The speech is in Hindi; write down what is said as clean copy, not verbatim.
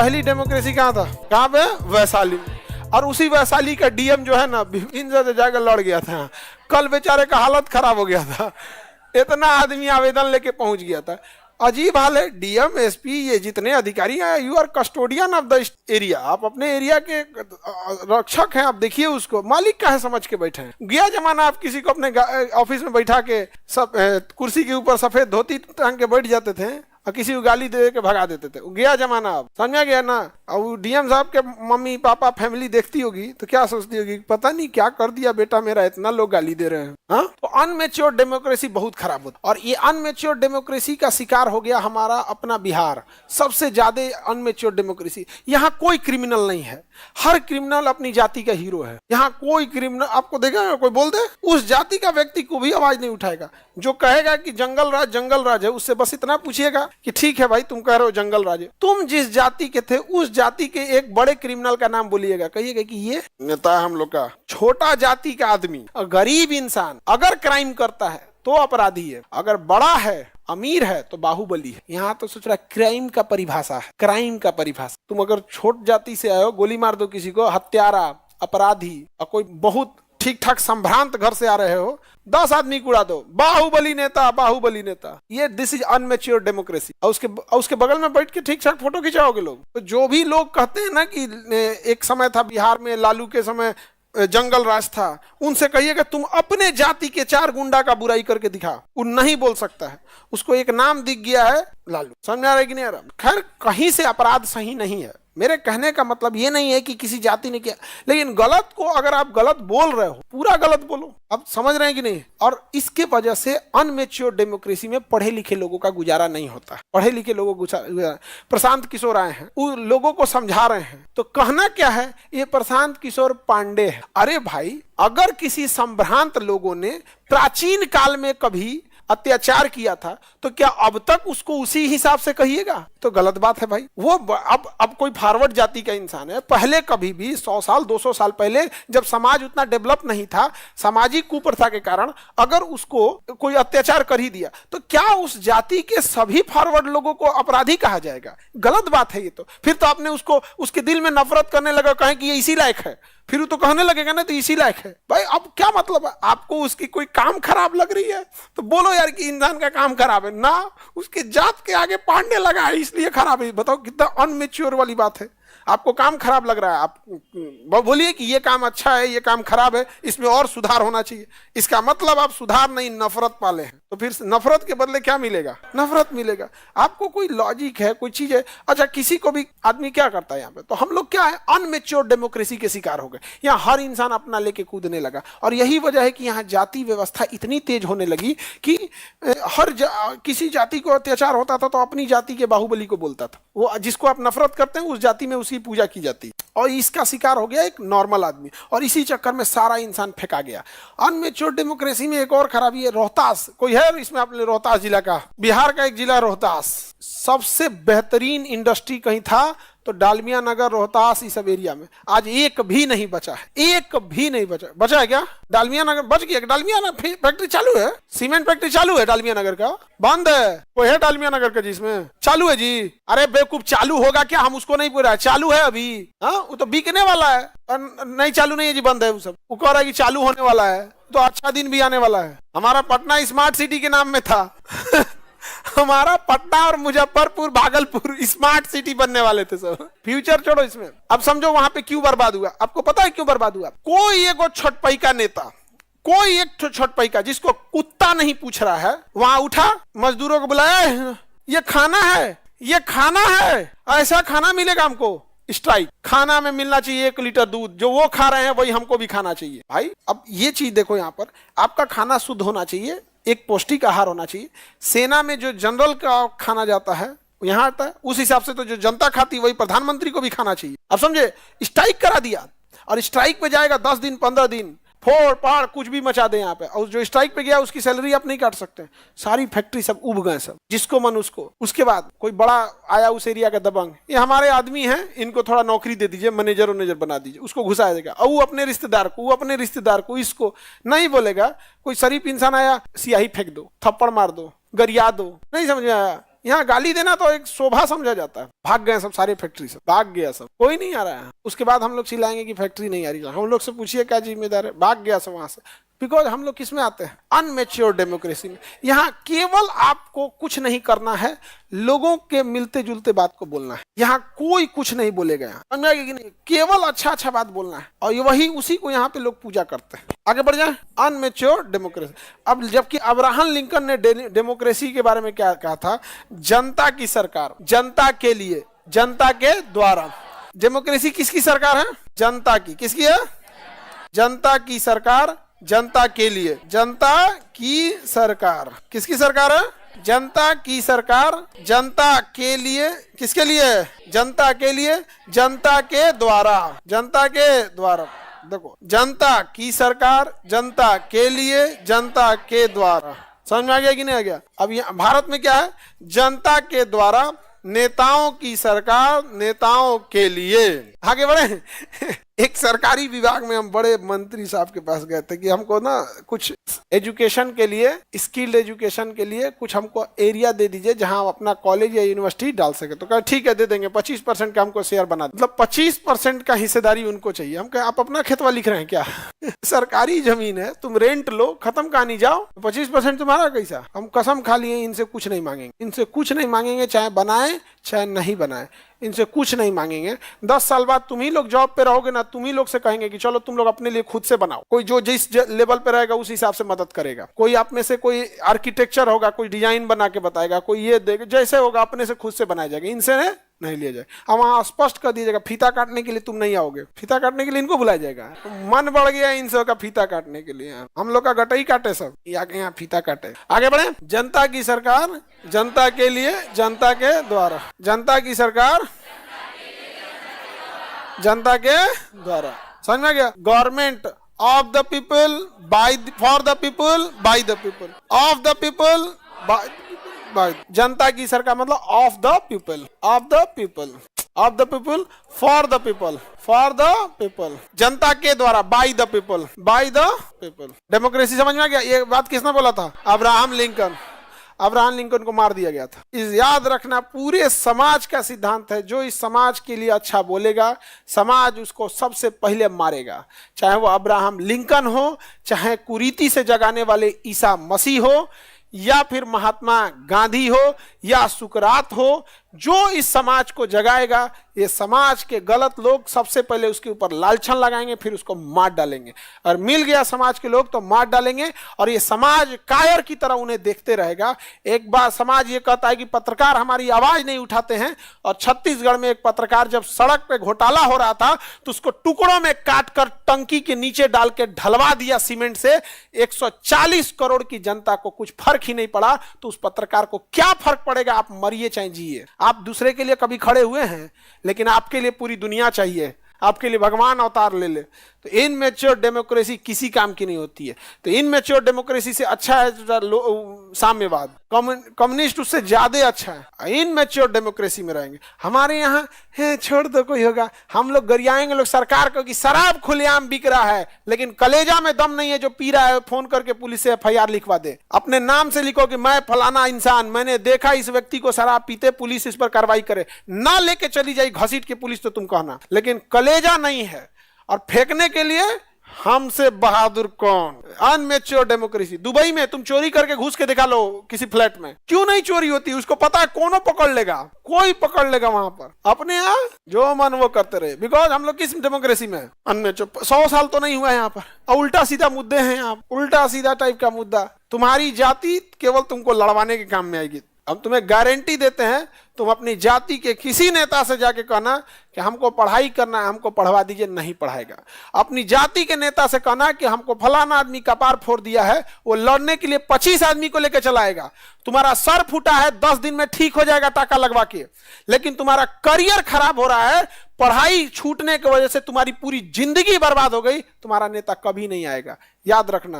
पहली डेमोक्रेसी कहाँ था, कहाँ पे, वैशाली में। और उसी वैशाली का डीएम जो है ना भिंड से जाकर लड़ गया था। कल बेचारे का हालत खराब हो गया था, इतना आदमी आवेदन लेके पहुंच गया था। अजीब हाल है। डीएम, एसपी, ये जितने अधिकारी हैं, you are custodian of the area. आप अपने एरिया के रक्षक हैं। आप देखिए उसको मालिक का है समझ के बैठे हैं। गया जमाना आप किसी को अपने ऑफिस में बैठा के सब कुर्सी के ऊपर सफेद धोती टांग के बैठ जाते थे और किसी को गाली दे के भगा देते थे। गया जमाना, अब समझा गया ना। अब डीएम साहब के मम्मी पापा फैमिली देखती होगी तो क्या सोचती होगी, पता नहीं क्या कर दिया बेटा मेरा, इतना लोग गाली दे रहे हैं। हाँ, तो अनमेच्योर डेमोक्रेसी बहुत खराब होता। और ये अनमेच्योर डेमोक्रेसी का शिकार हो गया हमारा अपना बिहार, सबसे ज्यादा अनमेच्योर डेमोक्रेसी। यहाँ कोई क्रिमिनल नहीं है, हर क्रिमिनल अपनी जाति का हीरो है। यहाँ कोई क्रिमिनल आपको देखा कोई बोल दे, उस जाति का व्यक्ति को भी आवाज नहीं उठाएगा। जो कहेगा कि जंगल राज है, उससे बस इतना पूछिएगा कि ठीक है भाई तुम कह रहे हो जंगल राज है, तुम जिस जाति के थे उस जाति के एक बड़े क्रिमिनल का नाम बोलिएगा, कहिएगा कि ये नेता है हम लोग का। छोटा जाति का आदमी और गरीब इंसान अगर क्राइम करता है तो अपराधी है, अगर बड़ा है अमीर है तो बाहुबली है। यहाँ तो सोच रहा क्राइम का परिभाषा है, क्राइम का परिभाषा। तुम अगर छोट जाति से आए हो, गोली मार दो किसी को, हत्यारा, अपराधी, और कोई बहुत ठीक ठाक संभ्रांत घर से आ रहे हो, 10 आदमी को उड़ा दो, बाहुबली नेता, बाहुबली नेता। ये दिस इज अनमेच्योर डेमोक्रेसी। और उसके बगल में बैठ के ठीक ठाक फोटो खिंचाओगे लोग। तो जो भी लोग कहते हैं ना कि एक समय था बिहार में, लालू के समय जंगल राज था, उनसे कहिएगा तुम अपने जाति के 4 गुंडा का बुराई करके दिखा, वो नहीं बोल सकता है। उसको एक नाम दिख गया है लालू, समझ आ रहा है कि नहीं आ रहा। खैर कहीं से अपराध सही नहीं है। मेरे कहने का मतलब ये नहीं है कि किसी जाति ने किया, लेकिन गलत को अगर आप गलत बोल रहे हो, पूरा गलत बोलो। आप समझ रहे हैं कि नहीं। और इसके वजह से अनमेच्योर डेमोक्रेसी में पढ़े लिखे लोगों का गुजारा नहीं होता है। पढ़े लिखे लोगों को प्रशांत किशोर आए हैं, उन लोगों को समझा रहे हैं, तो कहना क्या है, ये प्रशांत किशोर पांडे है। अरे भाई, अगर किसी संभ्रांत लोगों ने प्राचीन काल में कभी अत्याचार किया था तो क्या अब तक उसको उसी हिसाब से कहिएगा? तो गलत बात है भाई। वो अब कोई फॉरवर्ड जाति का इंसान है, पहले कभी भी 100 साल 200 साल पहले जब समाज उतना डेवलप नहीं था, सामाजिक कुप्रथा के कारण अगर उसको कोई अत्याचार कर ही दिया तो क्या उस जाति के सभी फॉरवर्ड लोगों को अपराधी कहा जाएगा? गलत बात है ये। तो फिर तो आपने उसको उसके दिल में नफरत करने लगा, कहें कि ये इसी लायक है, फिर तो कहने लगेगा ना तो इसी लायक है। भाई अब क्या मतलब है, आपको उसकी कोई काम खराब लग रही है तो बोलो यार कि इंसान का काम खराब है ना, उसके जात के आगे पांडे लगा है इसलिए खराब है। बताओ कितना अनमेच्योर वाली बात है। आपको काम खराब लग रहा है, आप बोलिए कि ये काम अच्छा है, ये काम खराब है, इसमें और सुधार होना चाहिए। इसका मतलब आप सुधार नहीं, नफरत पाले हैं। तो फिर नफरत के बदले क्या मिलेगा? नफरत मिलेगा। आपको कोई लॉजिक है, कोई चीज है? अच्छा, किसी को भी आदमी क्या करता है यहाँ पे, तो हम लोग क्या है, अनमेच्योर डेमोक्रेसी के शिकार हो गए। यहाँ हर इंसान अपना लेके कूदने लगा और यही वजह है कि यहाँ जाति व्यवस्था इतनी तेज होने लगी कि किसी जाति को अत्याचार होता था तो अपनी जाति के बाहुबली को बोलता था। वो जिसको आप नफरत करते हैं उस जाति में उसकी पूजा की जाती है और इसका शिकार हो गया एक नॉर्मल आदमी और इसी चक्कर में सारा इंसान फेंका गया। अनमेच्योर डेमोक्रेसी में एक और खराबी है, रोहतास कोई है इसमें, आपने रोहतास जिला का, बिहार का एक जिला रोहतास, सबसे बेहतरीन इंडस्ट्री कहीं था तो डालमिया नगर, रोहतास, इस सब एरिया में आज एक भी नहीं बचा है, एक भी नहीं बचा है। क्या डालमिया नगर बच गया? डालमिया नगर फैक्ट्री चालू है, सीमेंट फैक्ट्री चालू है डालमिया नगर का, बंद है? कोई है डालमिया नगर का जिसमें चालू है जी? अरे बेवकूफ, चालू होगा क्या, हम उसको नहीं पूरा चालू है अभी। हाँ, वो तो बिकने वाला है। नहीं चालू नहीं है जी, बंद है। वो सब वो कह रहा है कि चालू होने वाला है, तो अच्छा दिन भी आने वाला है। हमारा पटना स्मार्ट सिटी के नाम में था हमारा पटना और मुजफ्फरपुर, भागलपुर स्मार्ट सिटी बनने वाले थे सब। फ्यूचर छोड़ो इसमें। अब समझो वहां पे क्यों बर्बाद हुआ। आपको पता है क्यों बर्बाद हुआ? कोई एक छटपई का नेता, कोई एक छटपई का जिसको कुत्ता नहीं पूछ रहा है, वहां उठा, मजदूरों को बुलाया, ये खाना है, ये खाना है, ऐसा खाना मिलेगा हमको। स्ट्राइक, खाना में मिलना चाहिए 1 लीटर दूध, जो वो खा रहे हैं वही हमको भी खाना चाहिए। भाई अब ये चीज देखो, यहाँ पर आपका खाना शुद्ध होना चाहिए, एक पौष्टिक आहार होना चाहिए। सेना में जो जनरल का खाना जाता है यहाँ आता है, उस हिसाब से तो जो जनता खाती है वही प्रधानमंत्री को भी खाना चाहिए। अब समझे, स्ट्राइक करा दिया और स्ट्राइक पे जाएगा 10 दिन 15 दिन, फोड़ पाड़ कुछ भी मचा दे यहाँ पे, और जो स्ट्राइक पे गया उसकी सैलरी आप नहीं काट सकते। सारी फैक्ट्री सब उब गए, सब जिसको मन उसको। उसके बाद कोई बड़ा आया उस एरिया का दबंग, ये हमारे आदमी हैं, इनको थोड़ा नौकरी दे दीजिए, मैनेजर वनेजर बना दीजिए, उसको घुसा देगा। और वो अपने रिश्तेदार को, वो अपने रिश्तेदार को, इसको नहीं बोलेगा। कोई शरीफ इंसान आया, सियाही फेंक दो, थप्पड़ मार दो, गरिया दो, नहीं समझ में आया, यहाँ गाली देना तो एक शोभा समझा जाता है। भाग गए सब, सारे फैक्ट्री से भाग गया सब, कोई नहीं आ रहा है। उसके बाद हम लोग चिल्लाएंगे कि फैक्ट्री नहीं आ रही। हम लोग से पूछिए क्या जिम्मेदार है, भाग गया सब वहां से। बिकॉज हम लोग किस में आते हैं, अनमेच्योर डेमोक्रेसी में। यहाँ केवल आपको कुछ नहीं करना है, लोगों के मिलते जुलते बात को बोलना है। यहाँ कोई कुछ नहीं बोलेगा, यहाँ समझ कि नहीं, केवल अच्छा अच्छा बात बोलना है। और वही उसी को यहाँ पे लोग पूजा करते हैं। आगे बढ़ जाए, अनमेच्योर डेमोक्रेसी। अब जबकि अब्राहम लिंकन ने डेमोक्रेसी के बारे में क्या कहा था, जनता की सरकार, जनता के लिए, जनता के द्वारा। डेमोक्रेसी किसकी सरकार है, जनता की। किसकी है, जनता की सरकार, जनता के लिए, जनता की सरकार। किसकी सरकार है, जनता की सरकार, जनता के लिए। किसके लिए, जनता के लिए, जनता के द्वारा, जनता के द्वारा। देखो, जनता की सरकार, जनता के लिए, जनता के द्वारा। समझ में आ गया कि नहीं आ गया। अब यहाँ भारत में क्या है, जनता के द्वारा, नेताओं की सरकार, नेताओं के लिए। आगे बढ़े। एक सरकारी विभाग में हम बड़े मंत्री साहब के पास गए थे कि हमको ना कुछ एजुकेशन के लिए, स्किल्ड एजुकेशन के लिए कुछ हमको एरिया दे दीजिए जहां हम अपना कॉलेज या यूनिवर्सिटी डाल सके। तो कहा ठीक है दे देंगे, 25% का हमको शेयर बना, मतलब 25% का हिस्सेदारी उनको चाहिए। हम कहे आप अपना खेतवा लिख रहे हैं क्या? सरकारी जमीन है, तुम रेंट लो, खत्म कहानी, जाओ। 25% तुम्हारा कैसा? हम कसम खा लिए इनसे कुछ नहीं मांगेंगे, इनसे कुछ नहीं मांगेंगे, चाहे बनाए चाहे नहीं बनाए, इनसे कुछ नहीं मांगेंगे। 10 साल बाद तुम ही लोग जॉब पे रहोगे ना, तुम ही लोग से कहेंगे कि चलो तुम लोग अपने लिए खुद से बनाओ। कोई जो जिस लेवल पे रहेगा उस हिसाब से मदद करेगा। कोई आप में से कोई आर्किटेक्चर होगा, कोई डिजाइन बना के बताएगा, कोई ये देगा, जैसे होगा अपने से खुद से बनाया जाएगा, इनसे नहीं लिया जाए। अब वहां स्पष्ट कर दिया जाएगा फीता काटने के लिए तुम नहीं आओगे, फीता काटने के लिए इनको बुलाया जाएगा। तो मन बढ़ गया इन सब का फीता काटने के लिए। हम लोग का गटई काटे सब, यहाँ फीता काटे। आगे बढ़े, जनता की सरकार, जनता के लिए, जनता के द्वारा। जनता की सरकार, जनता के द्वारा। समझ में गया। Government of the people, by, for the people, by the people, of the people, by. जनता की सरकार मतलब of the people, of the people, of the people, for the people, for the people. जनता के द्वारा, by the people, by the people. Democracy समझ में आ गया। ये बात किसने बोला था? Abraham Lincoln. अब्राहम लिंकन को मार दिया गया था। इस याद रखना, पूरे समाज का सिद्धांत है, जो इस समाज के लिए अच्छा बोलेगा समाज उसको सबसे पहले मारेगा। चाहे वो अब्राहम लिंकन हो, चाहे कुरीति से जगाने वाले ईसा मसीह हो, या फिर महात्मा गांधी हो, या सुकरात हो, जो इस समाज को जगाएगा, ये समाज के गलत लोग सबसे पहले उसके ऊपर लालछन लगाएंगे, फिर उसको मार डालेंगे। और मिल गया समाज के लोग तो मार डालेंगे, और ये समाज कायर की तरह उन्हें देखते रहेगा। एक बार समाज ये कहता है कि पत्रकार हमारी आवाज नहीं उठाते हैं, और छत्तीसगढ़ में एक पत्रकार जब सड़क पे घोटाला हो रहा था तो उसको टुकड़ों में काटकर टंकी के नीचे डाल के ढलवा दिया सीमेंट से। 140 करोड़ की जनता को कुछ फर्क ही नहीं पड़ा, तो उस पत्रकार को क्या फर्क पड़ेगा? आप मरिए चाहे जिए। आप दूसरे के लिए कभी खड़े हुए हैं, लेकिन आपके लिए पूरी दुनिया चाहिए, आपके लिए भगवान अवतार ले ले। तो इनमेच्योर डेमोक्रेसी किसी काम की नहीं होती है। तो इनमेच्योर डेमोक्रेसी से अच्छा है साम्यवाद, कम्युनिस्ट उससे ज्यादा अच्छा है। इनमेच्योर डेमोक्रेसी में रहेंगे। हमारे यहाँ है छोड़ दो, कोई होगा, हम लोग गरियाएंगे लोग सरकार को कि शराब खुलेआम बिक रहा है, लेकिन कलेजा में दम नहीं है जो पी रहा है फोन करके पुलिस से FIR लिखवा दे। अपने नाम से लिखो कि मैं फलाना इंसान, मैंने देखा इस व्यक्ति को शराब पीते, पुलिस इस पर कार्रवाई करे, ना लेके चली जाए घसीट के पुलिस, तो तुम कहना। लेकिन कलेजा नहीं है, और फेंकने के लिए हमसे बहादुर कौन? Immature democracy. दुबई में तुम चोरी करके घुस के दिखा लो किसी फ्लैट में, क्यों नहीं चोरी होती? उसको पता है कौन पकड़ लेगा, कोई पकड़ लेगा वहां पर। अपने यहाँ जो मन वो करते रहे। बिकॉज हम लोग किस डेमोक्रेसी में? अनमेच्योर। 100 साल तो नहीं हुआ यहाँ पर, और उल्टा सीधा मुद्दे हैं यहाँ, उल्टा सीधा टाइप का मुद्दा। तुम्हारी जाति केवल तुमको लड़वाने के काम में आएगी। हम तुम्हें गारंटी देते हैं, तुम अपनी जाति के किसी नेता से जाके कहना कि हमको पढ़ाई करना है, हमको पढ़वा दीजिए, नहीं पढ़ाएगा। अपनी जाति के नेता से कहना कि हमको फलाना आदमी कपार फोड़ दिया है, वो लड़ने के लिए 25 आदमी को लेकर चलाएगा। तुम्हारा सर फूटा है, 10 दिन में ठीक हो जाएगा टाका लगवा के। लेकिन तुम्हारा करियर खराब हो रहा है, पढ़ाई छूटने की वजह से तुम्हारी पूरी जिंदगी बर्बाद हो गई, तुम्हारा नेता कभी नहीं आएगा। याद रखना।